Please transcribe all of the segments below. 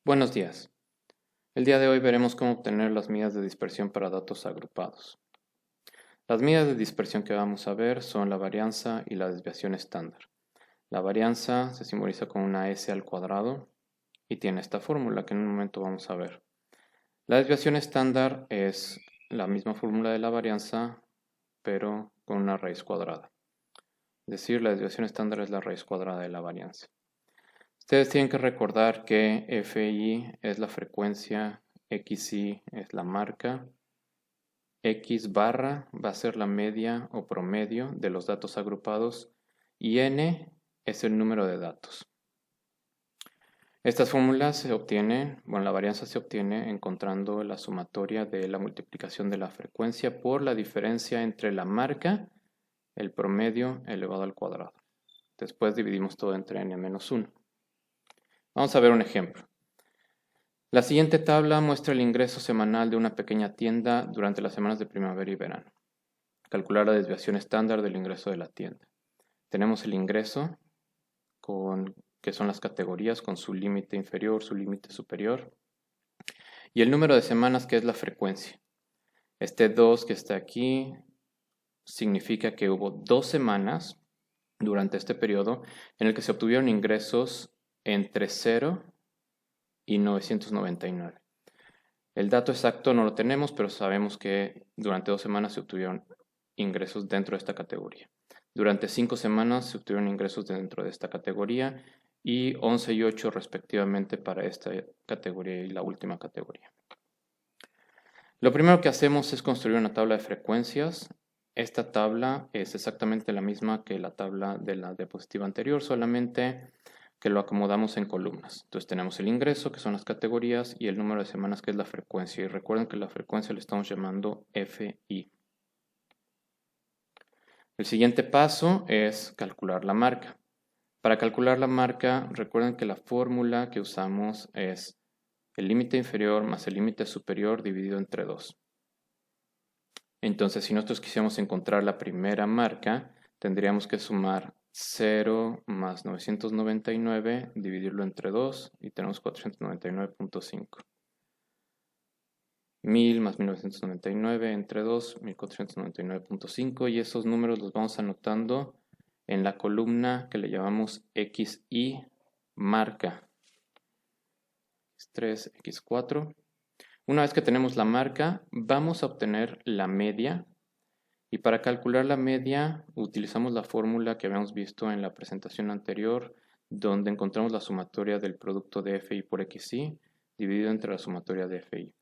Buenos días. El día de hoy veremos cómo obtener las medidas de dispersión para datos agrupados. Las medidas de dispersión que vamos a ver son la varianza y la desviación estándar. La varianza se simboliza con una S al cuadrado y tiene esta fórmula que en un momento vamos a ver. La desviación estándar es la misma fórmula de la varianza, pero con una raíz cuadrada. Es decir, la desviación estándar es la raíz cuadrada de la varianza. Ustedes tienen que recordar que FI es la frecuencia, XI es la marca, X barra va a ser la media o promedio de los datos agrupados y N es el número de datos. Estas fórmulas se obtienen, la varianza se obtiene encontrando la sumatoria de la multiplicación de la frecuencia por la diferencia entre la marca, el promedio elevado al cuadrado. Después dividimos todo entre N menos 1. Vamos a ver un ejemplo. La siguiente tabla muestra el ingreso semanal de una pequeña tienda durante las semanas de primavera y verano. Calcular la desviación estándar del ingreso de la tienda. Tenemos el ingreso, que son las categorías con su límite inferior, su límite superior, y el número de semanas, que es la frecuencia. Este 2 que está aquí significa que hubo 2 semanas durante este periodo en el que se obtuvieron ingresos entre 0 y 999. El dato exacto no lo tenemos, pero sabemos que durante 2 semanas se obtuvieron ingresos dentro de esta categoría. Durante 5 semanas se obtuvieron ingresos dentro de esta categoría y 11 y 8 respectivamente para esta categoría y la última categoría. Lo primero que hacemos es construir una tabla de frecuencias. Esta tabla es exactamente la misma que la tabla de la diapositiva anterior, solamente que lo acomodamos en columnas. Entonces tenemos el ingreso, que son las categorías, y el número de semanas, que es la frecuencia. Y recuerden que la frecuencia le estamos llamando FI. El siguiente paso es calcular la marca. Para calcular la marca, recuerden que la fórmula que usamos es el límite inferior más el límite superior dividido entre 2. Entonces, si nosotros quisiéramos encontrar la primera marca, tendríamos que sumar 0 más 999, dividirlo entre 2 y tenemos 499.5. 1000 más 1999 entre 2, 1499.5, y esos números los vamos anotando en la columna que le llamamos XI marca. X3, X4. Una vez que tenemos la marca, vamos a obtener la media. Y para calcular la media, utilizamos la fórmula que habíamos visto en la presentación anterior, donde encontramos la sumatoria del producto de FI por XI dividido entre la sumatoria de FI.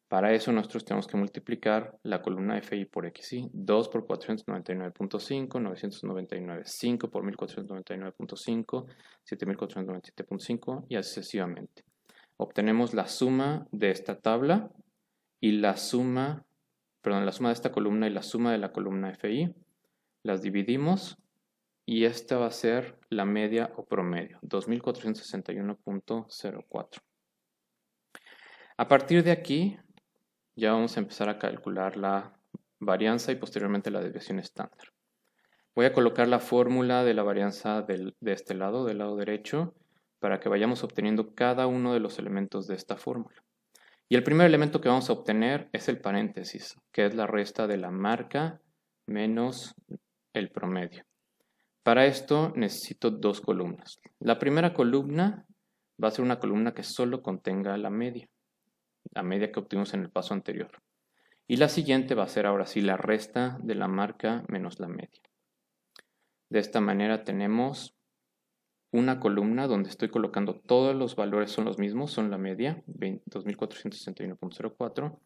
Para eso nosotros tenemos que multiplicar la columna FI por XI, 2 por 499.5, 999, 5 por 1499.5, 7497.5 y así sucesivamente. Obtenemos la suma de esta tabla y la suma de esta columna y la suma de la columna FI. Las dividimos y esta va a ser la media o promedio, 2461.04. A partir de aquí, ya vamos a empezar a calcular la varianza y posteriormente la desviación estándar. Voy a colocar la fórmula de la varianza de este lado, del lado derecho, para que vayamos obteniendo cada uno de los elementos de esta fórmula. Y el primer elemento que vamos a obtener es el paréntesis, que es la resta de la marca menos el promedio. Para esto necesito 2 columnas. La primera columna va a ser una columna que solo contenga la media que obtuvimos en el paso anterior. Y la siguiente va a ser ahora sí la resta de la marca menos la media. De esta manera tenemos una columna donde estoy colocando todos los valores son los mismos, son la media, 2461.04.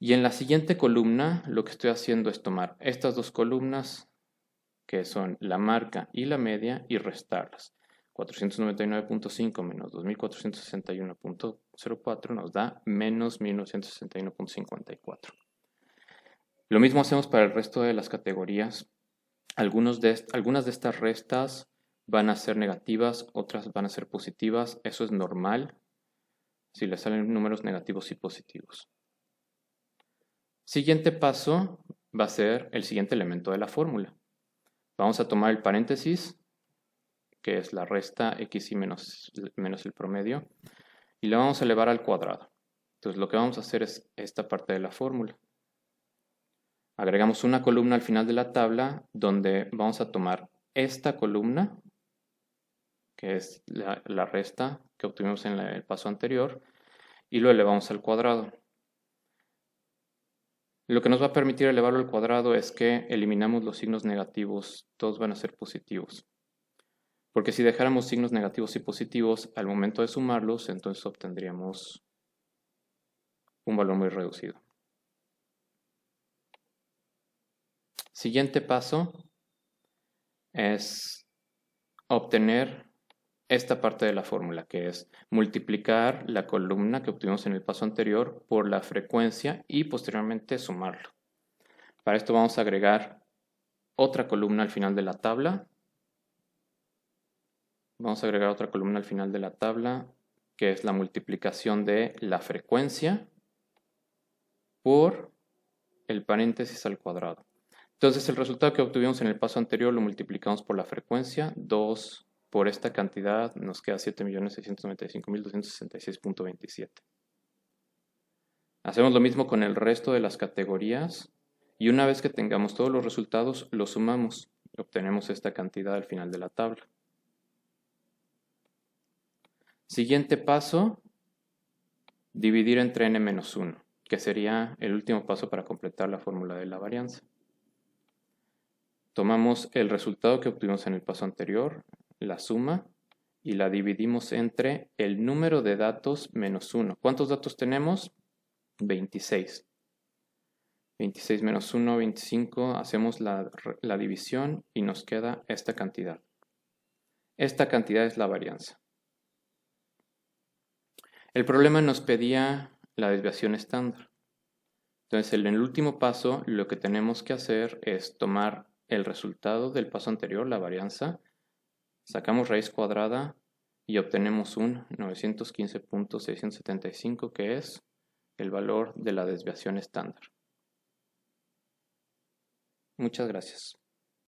Y en la siguiente columna lo que estoy haciendo es tomar estas 2 columnas, que son la marca y la media, y restarlas. 499.5 menos 2461.04 nos da menos 1961.54. Lo mismo hacemos para el resto de las categorías. Algunas de estas restas van a ser negativas, otras van a ser positivas. Eso es normal si les salen números negativos y positivos. Siguiente paso va a ser el siguiente elemento de la fórmula. Vamos a tomar el paréntesis, que es la resta XI menos el promedio, y lo vamos a elevar al cuadrado. Entonces lo que vamos a hacer es esta parte de la fórmula. Agregamos una columna al final de la tabla donde vamos a tomar esta columna, que es la resta que obtuvimos en el paso anterior, y lo elevamos al cuadrado. Lo que nos va a permitir elevarlo al cuadrado es que eliminamos los signos negativos, todos van a ser positivos. Porque si dejáramos signos negativos y positivos, al momento de sumarlos, entonces obtendríamos un valor muy reducido. Siguiente paso es obtener esta parte de la fórmula, que es multiplicar la columna que obtuvimos en el paso anterior por la frecuencia y posteriormente sumarlo. Para esto vamos a agregar otra columna al final de la tabla. Vamos a agregar otra columna al final de la tabla, que es la multiplicación de la frecuencia por el paréntesis al cuadrado. Entonces el resultado que obtuvimos en el paso anterior lo multiplicamos por la frecuencia, 2 por esta cantidad nos queda 7.695.266.27. Hacemos lo mismo con el resto de las categorías y una vez que tengamos todos los resultados los sumamos y obtenemos esta cantidad al final de la tabla. Siguiente paso, dividir entre n-1, que sería el último paso para completar la fórmula de la varianza. Tomamos el resultado que obtuvimos en el paso anterior, la suma, y la dividimos entre el número de datos menos 1. ¿Cuántos datos tenemos? 26. 26 menos 1, 25. Hacemos la división y nos queda esta cantidad. Esta cantidad es la varianza. El problema nos pedía la desviación estándar. Entonces, en el último paso, lo que tenemos que hacer es tomar el resultado del paso anterior, la varianza, sacamos raíz cuadrada y obtenemos un 915.675, que es el valor de la desviación estándar. Muchas gracias.